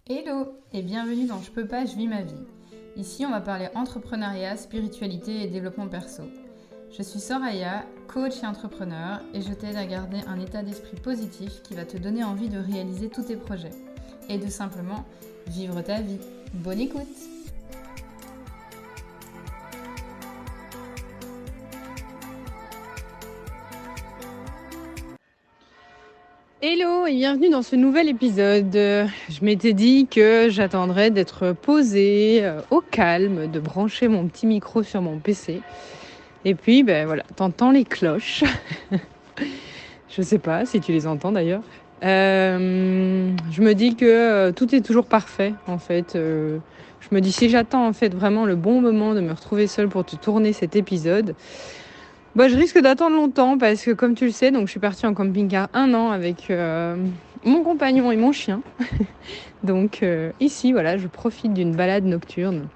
Hello et bienvenue dans Je peux pas, je vis ma vie. Ici, on va parler entrepreneuriat, spiritualité et développement perso. Je suis Soraya, coach et entrepreneur, et je t'aide à garder un état d'esprit positif qui va te donner envie de réaliser tous tes projets et de simplement vivre ta vie. Bonne écoute! Hello et bienvenue dans ce nouvel épisode. Je m'étais dit que j'attendrais d'être posée au calme, de brancher mon petit micro sur mon PC. Et puis, voilà, t'entends les cloches. Je sais pas si tu les entends d'ailleurs. Je me dis que tout est toujours parfait en fait. Je me dis si j'attends en fait vraiment le bon moment de me retrouver seule pour te tourner cet épisode, je risque d'attendre longtemps parce que comme tu le sais, donc je suis partie en camping-car 1 an avec mon compagnon et mon chien. Donc ici, voilà, je profite d'une balade nocturne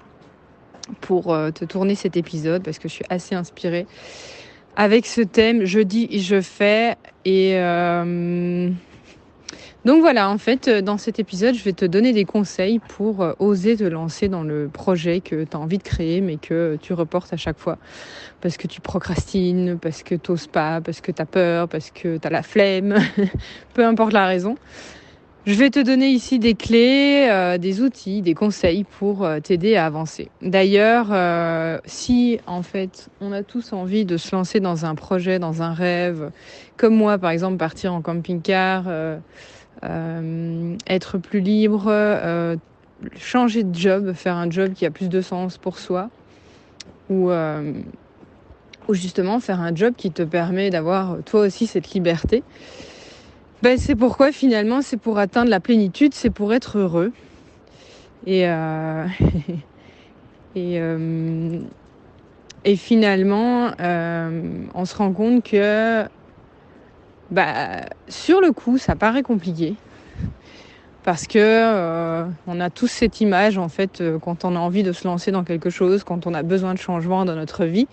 pour te tourner cet épisode parce que je suis assez inspirée avec ce thème. Je dis, je fais et donc voilà, en fait, dans cet épisode, je vais te donner des conseils pour oser te lancer dans le projet que tu as envie de créer, mais que tu reportes à chaque fois. Parce que tu procrastines, parce que tu n'oses pas, parce que tu as peur, parce que tu as la flemme, peu importe la raison. Je vais te donner ici des clés, des outils, des conseils pour t'aider à avancer. D'ailleurs, si en fait on a tous envie de se lancer dans un projet, dans un rêve, comme moi par exemple partir en camping-car, être plus libre, changer de job, faire un job qui a plus de sens pour soi, ou justement faire un job qui te permet d'avoir toi aussi cette liberté. C'est pourquoi finalement c'est pour atteindre la plénitude, c'est pour être heureux. Et, et finalement on se rend compte que sur le coup ça paraît compliqué. Parce que on a tous cette image en fait quand on a envie de se lancer dans quelque chose, quand on a besoin de changement dans notre vie.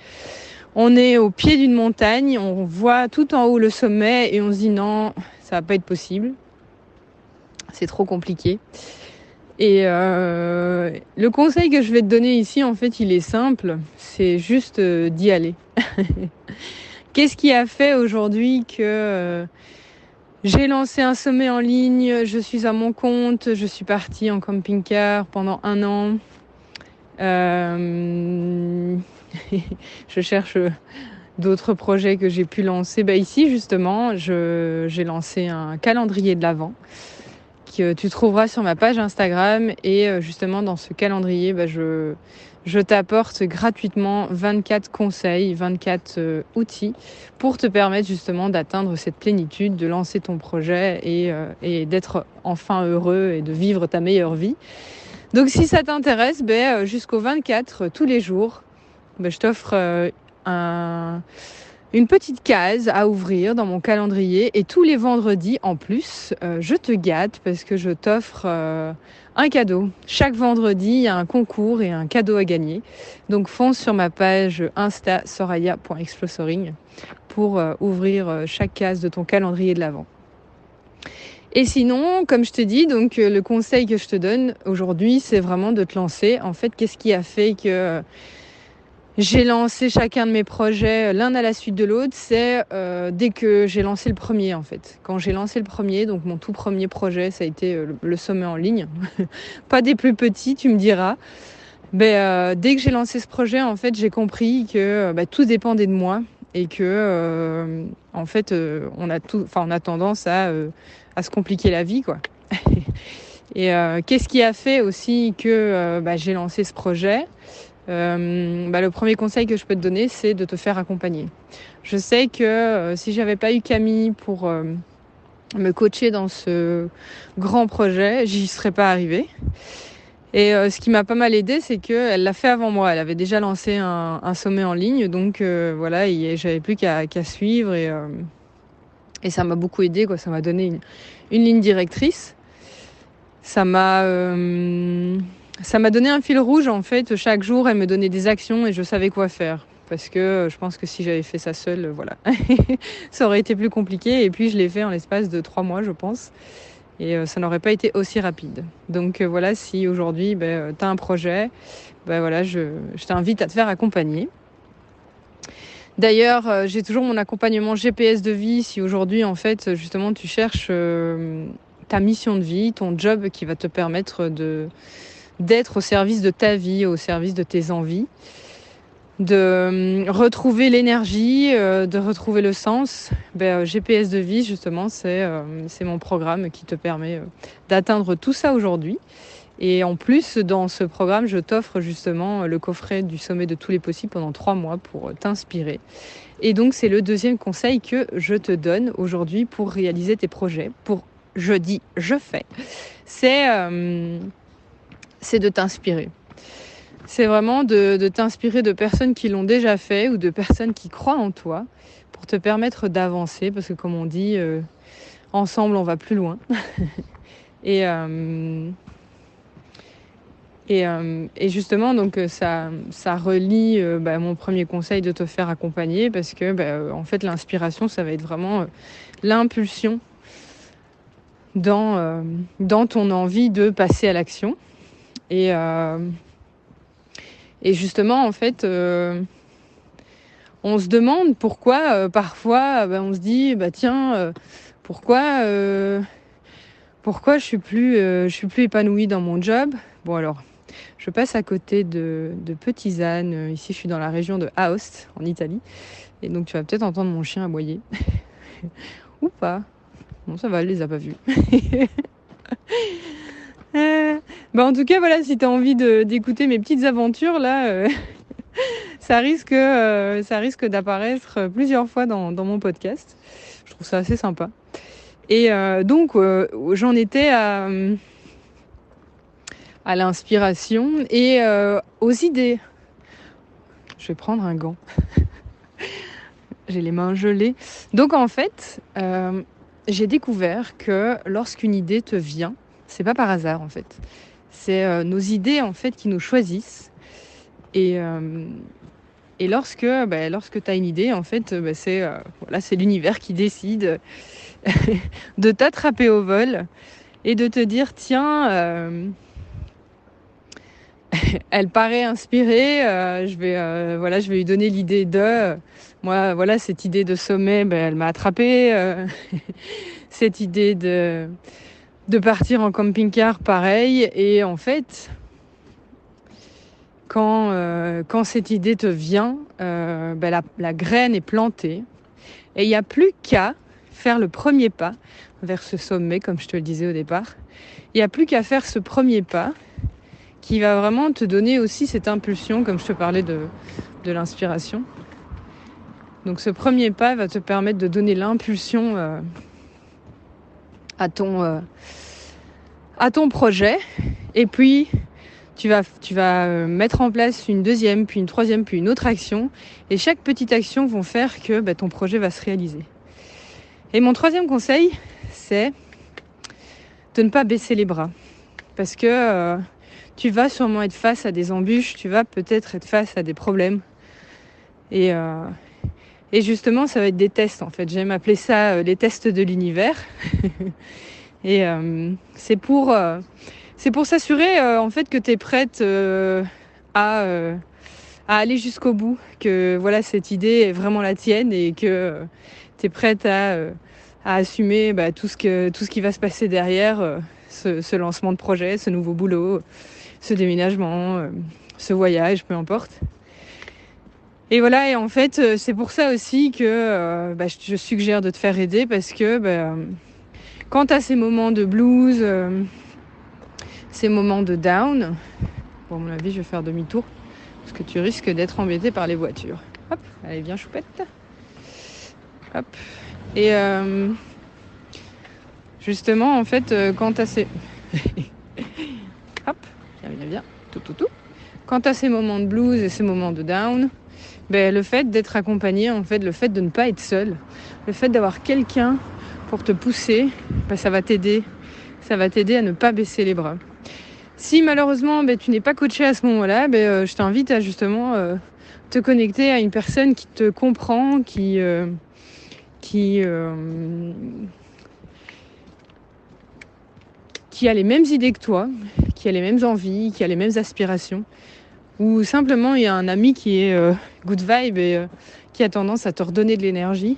On est au pied d'une montagne, on voit tout en haut le sommet et on se dit non, ça va pas être possible. C'est trop compliqué. Et le conseil que je vais te donner ici, en fait, il est simple. C'est juste d'y aller. Qu'est-ce qui a fait aujourd'hui que j'ai lancé un sommet en ligne, je suis à mon compte, je suis partie en camping-car pendant 1 an. Je cherche d'autres projets que j'ai pu lancer. Ici, justement, j'ai lancé un calendrier de l'Avent que tu trouveras sur ma page Instagram. Et justement, dans ce calendrier, je t'apporte gratuitement 24 conseils, 24 outils pour te permettre justement d'atteindre cette plénitude, de lancer ton projet et d'être enfin heureux et de vivre ta meilleure vie. Donc si ça t'intéresse, jusqu'au 24, tous les jours, je t'offre une petite case à ouvrir dans mon calendrier. Et tous les vendredis, en plus, je te gâte parce que je t'offre un cadeau. Chaque vendredi, il y a un concours et un cadeau à gagner. Donc fonce sur ma page Insta soraya.explosoring pour ouvrir chaque case de ton calendrier de l'Avent. Et sinon, comme je te dis, donc le conseil que je te donne aujourd'hui, c'est vraiment de te lancer. En fait, qu'est-ce qui a fait que j'ai lancé chacun de mes projets l'un à la suite de l'autre? C'est dès que j'ai lancé le premier, en fait. Quand j'ai lancé le premier, donc mon tout premier projet, ça a été le sommet en ligne. Pas des plus petits, tu me diras. Dès que j'ai lancé ce projet, en fait, j'ai compris que tout dépendait de moi et que en fait, on a tendance à se compliquer la vie, quoi. Et qu'est-ce qui a fait aussi que j'ai lancé ce projet? Le premier conseil que je peux te donner, c'est de te faire accompagner. Je sais que si j'avais pas eu Camille pour me coacher dans ce grand projet, j'y serais pas arrivée. Et ce qui m'a pas mal aidée, c'est qu'elle l'a fait avant moi. Elle avait déjà lancé un sommet en ligne, donc j'avais plus qu'à suivre et ça m'a beaucoup aidée, quoi. Ça m'a donné une ligne directrice. Ça m'a donné un fil rouge, en fait. Chaque jour, elle me donnait des actions et je savais quoi faire. Parce que je pense que si j'avais fait ça seule, ça aurait été plus compliqué. Et puis, je l'ai fait en l'espace de 3 mois, je pense. Et ça n'aurait pas été aussi rapide. Donc voilà, si aujourd'hui tu as un projet, voilà, je t'invite à te faire accompagner. D'ailleurs, j'ai toujours mon accompagnement GPS de vie. Si aujourd'hui, en fait, justement, tu cherches ta mission de vie, ton job qui va te permettre d'être au service de ta vie, au service de tes envies, de retrouver l'énergie, de retrouver le sens. GPS de vie, justement, c'est mon programme qui te permet d'atteindre tout ça aujourd'hui. Et en plus, dans ce programme, je t'offre justement le coffret du sommet de tous les possibles pendant 3 mois pour t'inspirer. Et donc, c'est le deuxième conseil que je te donne aujourd'hui pour réaliser tes projets. Je fais. C'est de t'inspirer. C'est vraiment de t'inspirer de personnes qui l'ont déjà fait ou de personnes qui croient en toi pour te permettre d'avancer. Parce que comme on dit, ensemble, on va plus loin. Et justement, donc ça relie mon premier conseil de te faire accompagner parce que en fait l'inspiration, ça va être vraiment l'impulsion dans ton envie de passer à l'action. Et justement, en fait, on se demande pourquoi parfois on se dit tiens, pourquoi je suis plus épanouie dans mon job. Bon alors, je passe à côté de petits ânes. Ici, je suis dans la région de Aoste, en Italie. Et donc, tu vas peut-être entendre mon chien aboyer. Ou pas. Bon, ça va, elle les a pas vus. En tout cas, voilà, si tu as envie d'écouter mes petites aventures, là, ça risque d'apparaître plusieurs fois dans mon podcast. Je trouve ça assez sympa. Et donc, j'en étais à l'inspiration et aux idées. Je vais prendre un gant. J'ai les mains gelées. Donc en fait, j'ai découvert que lorsqu'une idée te vient, c'est pas par hasard en fait. C'est nos idées en fait qui nous choisissent. Et lorsque tu as une idée, en fait, c'est l'univers qui décide de t'attraper au vol et de te dire tiens, elle paraît inspirée, je vais lui donner l'idée de moi, voilà, cette idée de sommet, elle m'a attrapée. Cette idée de partir en camping-car, pareil. Et en fait, quand cette idée te vient, la graine est plantée et il n'y a plus qu'à faire le premier pas vers ce sommet, comme je te le disais au départ. Il n'y a plus qu'à faire ce premier pas qui va vraiment te donner aussi cette impulsion, comme je te parlais de l'inspiration. Donc ce premier pas va te permettre de donner l'impulsion à ton projet. Et puis tu vas mettre en place une deuxième, puis une troisième, puis une autre action. Et chaque petite action vont faire que ton projet va se réaliser. Et mon troisième conseil, c'est de ne pas baisser les bras. Parce que tu vas sûrement être face à des embûches, tu vas peut-être être face à des problèmes. Et justement, ça va être des tests, en fait. J'aime appeler ça les tests de l'univers. Et c'est pour s'assurer, en fait, que tu es prête à aller jusqu'au bout. Que voilà, cette idée est vraiment la tienne et que tu es prête à assumer tout ce qui va se passer derrière ce lancement de projet, ce nouveau boulot, ce déménagement, ce voyage, peu importe. Et voilà, et en fait, c'est pour ça aussi que je suggère de te faire aider parce que quand tu as ces moments de blues, ces moments de down, bon, à mon avis, je vais faire demi-tour parce que tu risques d'être embêté par les voitures. Hop, allez, viens choupette. Hop. Et justement, en fait, quand tu as ces... Hop, viens. Tout. Quand tu as ces moments de blues et ces moments de down, le fait d'être accompagné, en fait, le fait de ne pas être seul, le fait d'avoir quelqu'un pour te pousser, ça va t'aider. Ça va t'aider à ne pas baisser les bras. Si malheureusement tu n'es pas coaché à ce moment-là, je t'invite à justement te connecter à une personne qui te comprend, qui qui a les mêmes idées que toi, qui a les mêmes envies, qui a les mêmes aspirations, ou simplement il y a un ami qui est good vibe et qui a tendance à te redonner de l'énergie.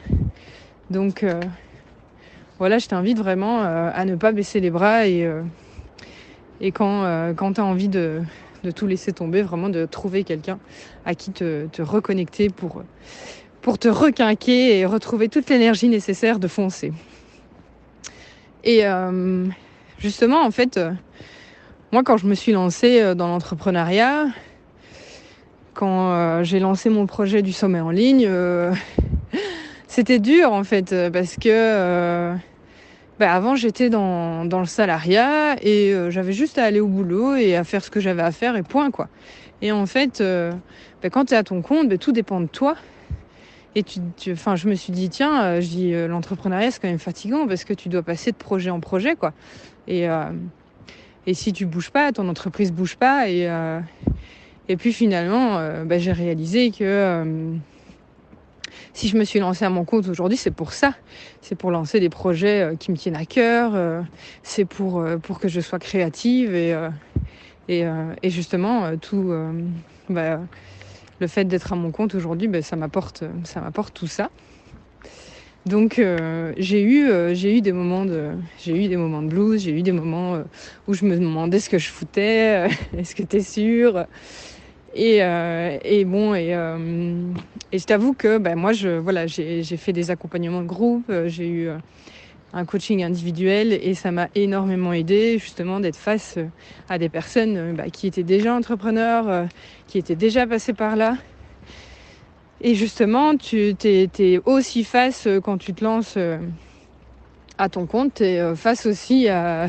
Donc voilà, je t'invite vraiment à ne pas baisser les bras et quand tu as envie de tout laisser tomber, vraiment de trouver quelqu'un à qui te reconnecter pour te requinquer et retrouver toute l'énergie nécessaire de foncer. Et justement, en fait, moi, quand je me suis lancée dans l'entrepreneuriat, quand j'ai lancé mon projet du sommet en ligne, c'était dur, en fait, parce que avant, j'étais dans le salariat et j'avais juste à aller au boulot et à faire ce que j'avais à faire et point, quoi. Et en fait, quand tu es à ton compte, tout dépend de toi. Et je me suis dit, tiens, l'entrepreneuriat, c'est quand même fatigant parce que tu dois passer de projet en projet, quoi. Et si tu bouges pas, ton entreprise bouge pas. Et puis finalement, j'ai réalisé que si je me suis lancée à mon compte aujourd'hui, c'est pour ça. C'est pour lancer des projets qui me tiennent à cœur. C'est pour que je sois créative. Et justement, le fait d'être à mon compte aujourd'hui, ça m'apporte tout ça. Donc j'ai eu des moments de blues, j'ai eu des moments où je me demandais ce que je foutais, est-ce que t'es sûre ? Et je t'avoue que moi j'ai fait des accompagnements de groupe, j'ai eu un coaching individuel et ça m'a énormément aidé justement d'être face à des personnes qui étaient déjà entrepreneurs, qui étaient déjà passées par là. Et justement, tu t'es aussi face, quand tu te lances à ton compte, t'es face aussi à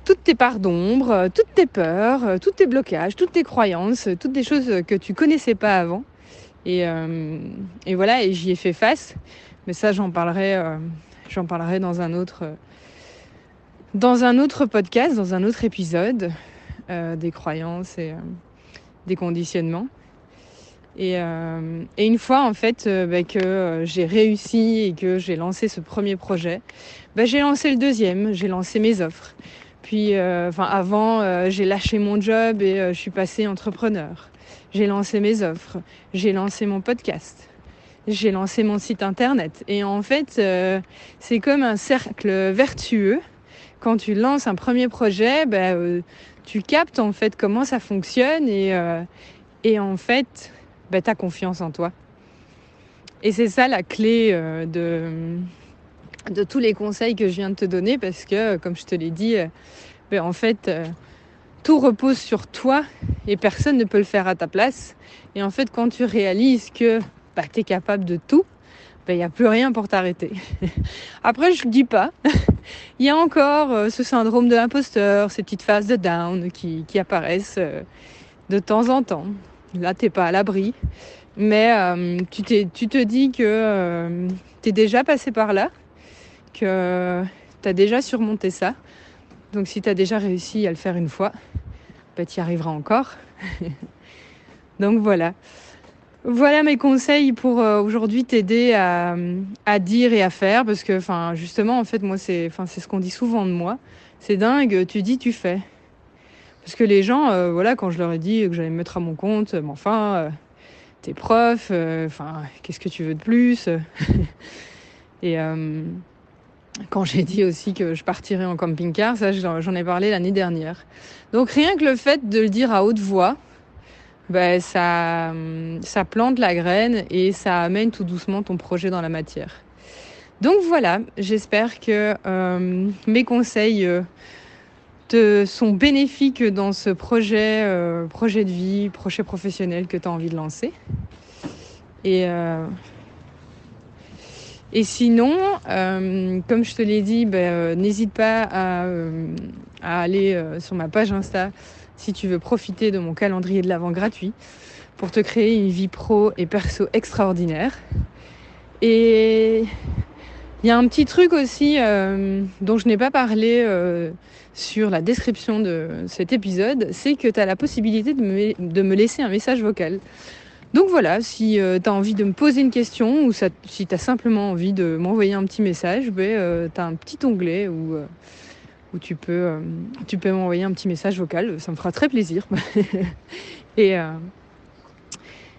toutes tes parts d'ombre, toutes tes peurs, tous tes blocages, toutes tes croyances, toutes des choses que tu connaissais pas avant. Et voilà, et j'y ai fait face. Mais ça, j'en parlerai dans un autre podcast, dans un autre épisode, des croyances et des conditionnements. Et une fois en fait que j'ai réussi et que j'ai lancé ce premier projet, j'ai lancé le deuxième, j'ai lancé mes offres. Puis avant, j'ai lâché mon job et je suis passée entrepreneur. J'ai lancé mes offres, j'ai lancé mon podcast, j'ai lancé mon site internet. Et en fait, c'est comme un cercle vertueux. Quand tu lances un premier projet, tu captes en fait comment ça fonctionne et en fait, t'as confiance en toi. Et c'est ça la clé de tous les conseils que je viens de te donner parce que, comme je te l'ai dit, en fait, tout repose sur toi et personne ne peut le faire à ta place. Et en fait, quand tu réalises que tu es capable de tout, il n'y a plus rien pour t'arrêter. Après, je ne dis pas. Il y a encore ce syndrome de l'imposteur, ces petites phases de down qui apparaissent de temps en temps. Là, t'es pas à l'abri. Mais tu te dis que t'es déjà passé par là, que t'as déjà surmonté ça. Donc si t'as déjà réussi à le faire une fois, t'y arriveras encore. Donc voilà. Voilà mes conseils pour aujourd'hui t'aider à dire et à faire. Parce que justement, en fait, moi, c'est ce qu'on dit souvent de moi. C'est dingue, tu dis, tu fais. Parce que les gens, quand je leur ai dit que j'allais me mettre à mon compte, t'es prof, qu'est-ce que tu veux de plus ? Et quand j'ai dit aussi que je partirais en camping-car, ça j'en ai parlé l'année dernière. Donc rien que le fait de le dire à haute voix, ça plante la graine et ça amène tout doucement ton projet dans la matière. Donc voilà, j'espère que mes conseils te sont bénéfiques dans ce projet de vie, projet professionnel que tu as envie de lancer. Et sinon, comme je te l'ai dit, n'hésite pas à aller sur ma page Insta si tu veux profiter de mon calendrier de l'Avent gratuit pour te créer une vie pro et perso extraordinaire. Et il y a un petit truc aussi dont je n'ai pas parlé sur la description de cet épisode, c'est que tu as la possibilité de me laisser un message vocal. Donc voilà, si tu as envie de me poser une question ou si tu as simplement envie de m'envoyer un petit message, tu as un petit onglet où tu peux m'envoyer un petit message vocal, ça me fera très plaisir. et,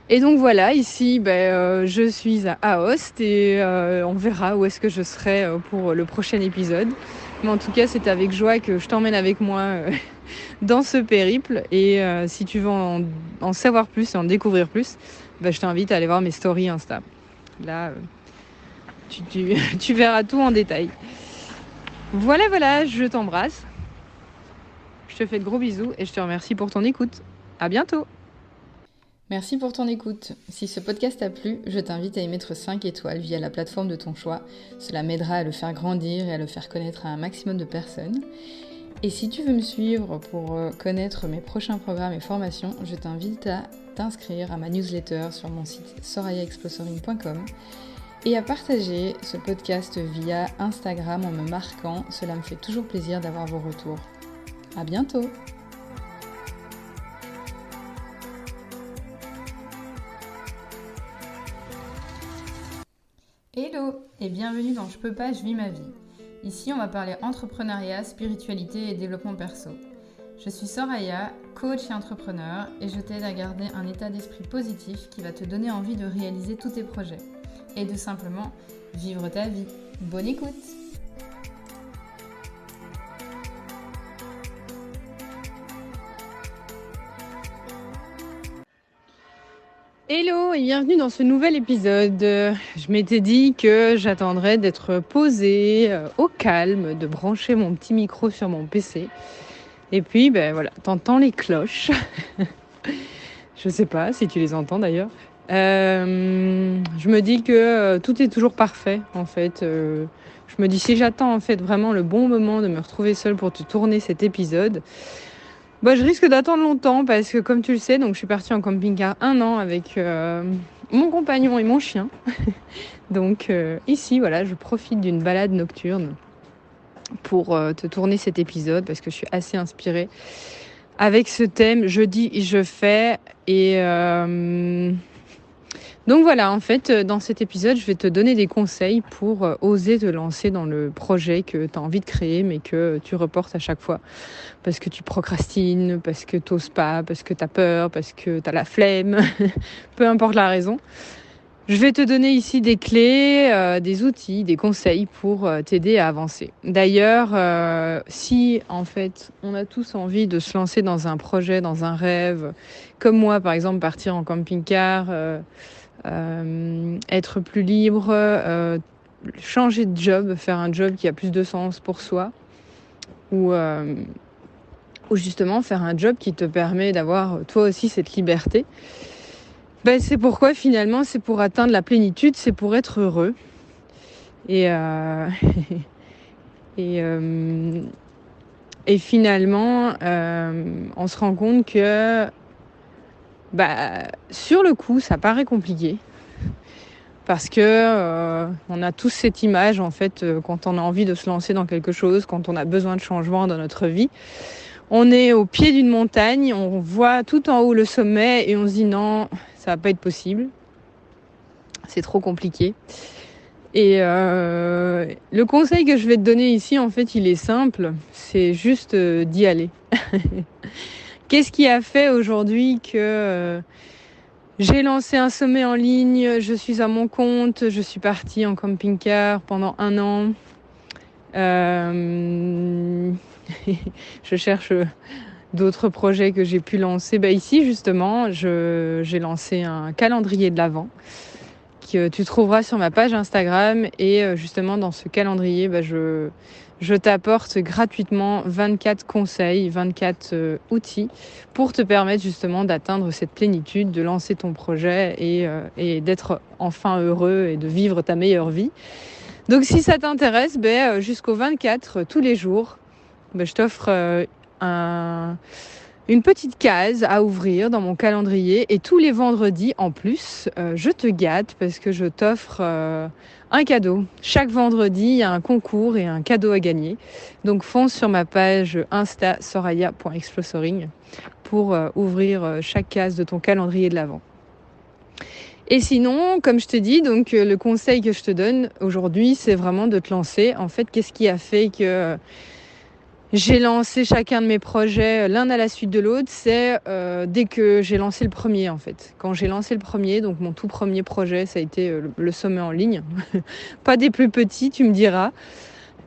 et donc voilà, ici je suis à Aoste et on verra où est-ce que je serai pour le prochain épisode. Mais en tout cas, c'est avec joie que je t'emmène avec moi dans ce périple. Et si tu veux en savoir plus et en découvrir plus, je t'invite à aller voir mes stories Insta. Là, tu verras tout en détail. Voilà, je t'embrasse. Je te fais de gros bisous et je te remercie pour ton écoute. À bientôt. Merci pour ton écoute. Si ce podcast t'a plu, je t'invite à y mettre 5 étoiles via la plateforme de ton choix. Cela m'aidera à le faire grandir et à le faire connaître à un maximum de personnes. Et si tu veux me suivre pour connaître mes prochains programmes et formations, je t'invite à t'inscrire à ma newsletter sur mon site sorayaexplosoring.com et à partager ce podcast via Instagram en me marquant. Cela me fait toujours plaisir d'avoir vos retours. À bientôt! Hello et bienvenue dans Je peux pas, je vis ma vie. Ici, on va parler entrepreneuriat, spiritualité et développement perso. Je suis Soraya, coach et entrepreneur, et je t'aide à garder un état d'esprit positif qui va te donner envie de réaliser tous tes projets et de simplement vivre ta vie. Bonne écoute! Hello et bienvenue dans ce nouvel épisode. Je m'étais dit que j'attendrais d'être posée au calme, de brancher mon petit micro sur mon PC. Et puis, voilà, t'entends les cloches. Je sais pas si tu les entends d'ailleurs. Je me dis que tout est toujours parfait en fait. Je me dis si j'attends en fait vraiment le bon moment de me retrouver seule pour te tourner cet épisode, je risque d'attendre longtemps parce que comme tu le sais, donc je suis partie en camping-car 1 an avec mon compagnon et mon chien. Donc ici, voilà, je profite d'une balade nocturne pour te tourner cet épisode parce que je suis assez inspirée avec ce thème. Je dis, je fais et donc voilà, en fait, dans cet épisode, je vais te donner des conseils pour oser te lancer dans le projet que tu as envie de créer, mais que tu reportes à chaque fois. Parce que tu procrastines, parce que tu n'oses pas, parce que tu as peur, parce que tu as la flemme, peu importe la raison. Je vais te donner ici des clés, des outils, des conseils pour t'aider à avancer. D'ailleurs, si en fait on a tous envie de se lancer dans un projet, dans un rêve, comme moi par exemple partir en camping-car, être plus libre, changer de job, faire un job qui a plus de sens pour soi, ou justement faire un job qui te permet d'avoir toi aussi cette liberté. C'est pourquoi finalement c'est pour atteindre la plénitude, c'est pour être heureux. Et finalement on se rend compte que sur le coup ça paraît compliqué parce que on a tous cette image en fait quand on a envie de se lancer dans quelque chose, quand on a besoin de changement dans notre vie. On est au pied d'une montagne, on voit tout en haut le sommet et on se dit non, ça va pas être possible. C'est trop compliqué. Et le conseil que je vais te donner ici, en fait, il est simple. C'est juste d'y aller. Qu'est-ce qui a fait aujourd'hui que j'ai lancé un sommet en ligne, je suis à mon compte, je suis partie en camping-car pendant 1 an. Je cherche d'autres projets que j'ai pu lancer. Ici, justement, j'ai lancé un calendrier de l'Avent que tu trouveras sur ma page Instagram. Et justement, dans ce calendrier, je t'apporte gratuitement 24 conseils, 24 outils pour te permettre justement d'atteindre cette plénitude, de lancer ton projet et d'être enfin heureux et de vivre ta meilleure vie. Donc, si ça t'intéresse, jusqu'au 24, tous les jours, je t'offre une petite case à ouvrir dans mon calendrier. Et tous les vendredis, en plus, je te gâte parce que je t'offre un cadeau. Chaque vendredi, il y a un concours et un cadeau à gagner. Donc, fonce sur ma page Insta soraya.explosoring pour ouvrir chaque case de ton calendrier de l'Avent. Et sinon, comme je te dis, donc le conseil que je te donne aujourd'hui, c'est vraiment de te lancer. En fait, qu'est-ce qui a fait que j'ai lancé chacun de mes projets l'un à la suite de l'autre, c'est dès que j'ai lancé le premier en fait. Quand j'ai lancé le premier, donc mon tout premier projet, ça a été le sommet en ligne. Pas des plus petits, tu me diras.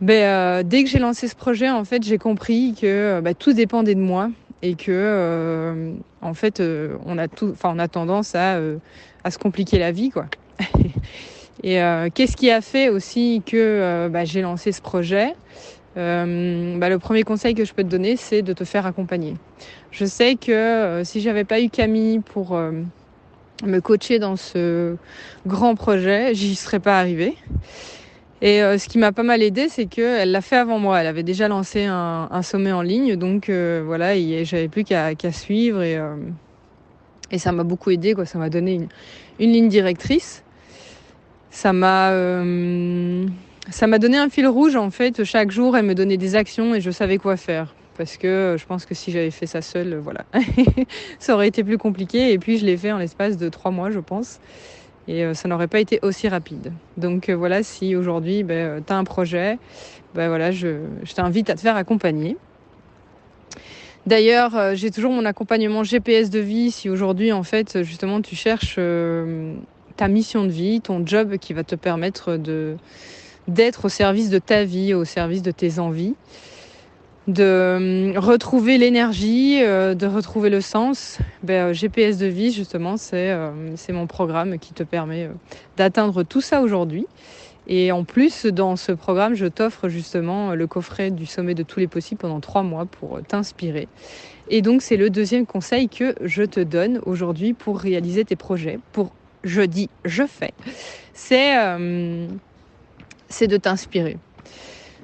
Mais dès que j'ai lancé ce projet, en fait, j'ai compris que tout dépendait de moi et que en fait, on a tendance à se compliquer la vie, quoi. Et qu'est-ce qui a fait aussi que j'ai lancé ce projet? Le premier conseil que je peux te donner, c'est de te faire accompagner. Je sais que si j'avais pas eu Camille pour me coacher dans ce grand projet, j'y serais pas arrivée. Et ce qui m'a pas mal aidée, c'est qu'elle l'a fait avant moi. Elle avait déjà lancé un sommet en ligne, donc voilà, j'avais plus qu'à suivre et ça m'a beaucoup aidée, quoi. Ça m'a donné une ligne directrice. Ça m'a donné un fil rouge, en fait. Chaque jour, elle me donnait des actions et je savais quoi faire. Parce que je pense que si j'avais fait ça seule, voilà, ça aurait été plus compliqué. Et puis, je l'ai fait en l'espace de 3 mois, je pense. Et ça n'aurait pas été aussi rapide. Donc voilà, si aujourd'hui, tu as un projet, voilà, je t'invite à te faire accompagner. D'ailleurs, j'ai toujours mon accompagnement GPS de vie. Si aujourd'hui, en fait, justement, tu cherches ta mission de vie, ton job qui va te permettre d'être au service de ta vie, au service de tes envies, de retrouver l'énergie, de retrouver le sens. GPS de vie, justement, c'est mon programme qui te permet d'atteindre tout ça aujourd'hui. Et en plus, dans ce programme, je t'offre justement le coffret du sommet de tous les possibles pendant 3 mois pour t'inspirer. Et donc, c'est le deuxième conseil que je te donne aujourd'hui pour réaliser tes projets. Je fais. C'est de t'inspirer.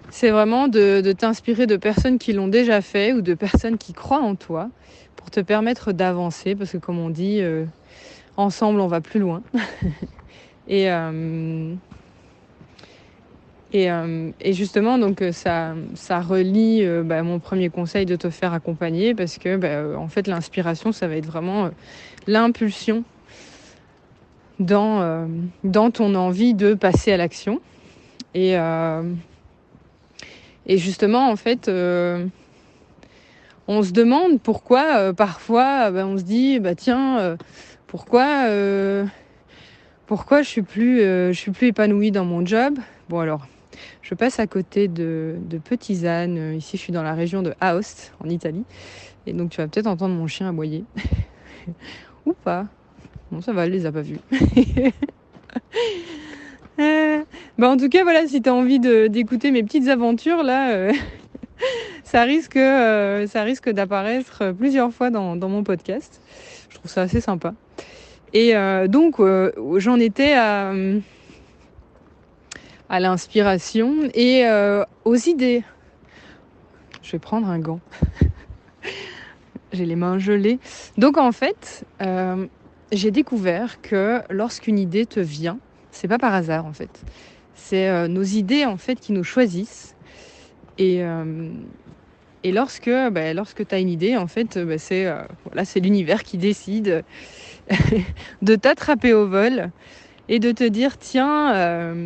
C'est vraiment de t'inspirer de personnes qui l'ont déjà fait ou de personnes qui croient en toi pour te permettre d'avancer. Parce que comme on dit, ensemble, on va plus loin. Et justement, donc ça relie mon premier conseil de te faire accompagner parce que en fait, l'inspiration, ça va être vraiment l'impulsion dans ton envie de passer à l'action. Et justement, en fait, on se demande pourquoi, parfois, on se dit, pourquoi je suis plus épanouie dans mon job. Bon, alors, je passe à côté de Petizane. Ici, je suis dans la région de Aoste, en Italie. Et donc, tu vas peut-être entendre mon chien aboyer. Ou pas. Bon, ça va, elle les a pas vus. En tout cas, voilà, si tu as envie d'écouter mes petites aventures, là, ça risque d'apparaître plusieurs fois dans mon podcast. Je trouve ça assez sympa. Et donc, j'en étais à l'inspiration et aux idées. Je vais prendre un gant. J'ai les mains gelées. Donc, en fait, j'ai découvert que lorsqu'une idée te vient, c'est pas par hasard, en fait. C'est nos idées, en fait, qui nous choisissent. Et lorsque tu as une idée, en fait, c'est l'univers qui décide de t'attraper au vol et de te dire, tiens,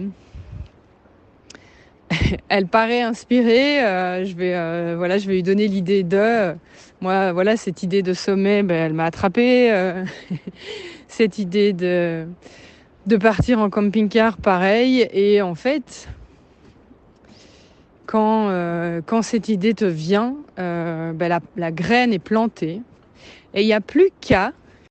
elle paraît inspirée, je vais lui donner l'idée de... moi, voilà, cette idée de sommet, elle m'a attrapée. Cette idée de partir en camping-car, pareil. Et en fait, quand cette idée te vient, la graine est plantée. Et il n'y a plus qu'à